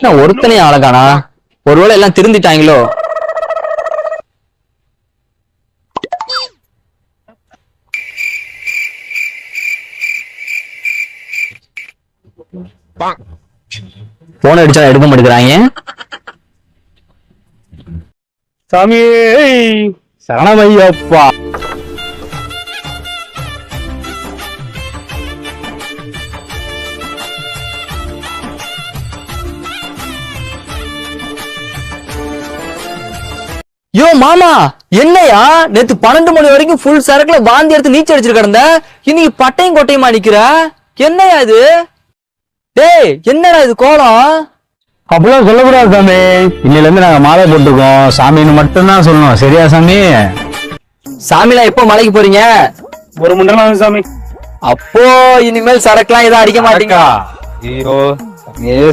நான் ஒருத்தனையும் அழகானா? ஒருவேளை எல்லாம் திருந்திட்டாங்களோ? போன் அடிச்சா எடுக்க மாட்டேங்கிறாங்க. சாமி சரணமையப்பா. யோ மாமா, என்னையா நேத்து 12 மணி வரைக்கும் ஃபுல் சரக்குல வாந்தி எடுத்து நீச்சல் அடிச்சிட்டு கிடந்த, இன்னைக்கு பட்டையும் கொட்டையுமா நிக்கிற? என்னையா இது? டேய், என்னடா இது கோலம்? அப்படிலாம் சொல்லக்கூடாது சாமி. இன்னில இருந்து நாங்க மாலை போட்டுருக்கோம். சாமின்னு மட்டும்தான் சொல்லணும். சரியா சாமி? சாமிலாம் எப்போ மலைக்கு போறீங்க? 1 மணி நேரம் ஆகும் சாமி. அப்போ இனிமேல் சரக்குலாம் எதுவும் அடிக்க மாட்டீங்க. ஐயோ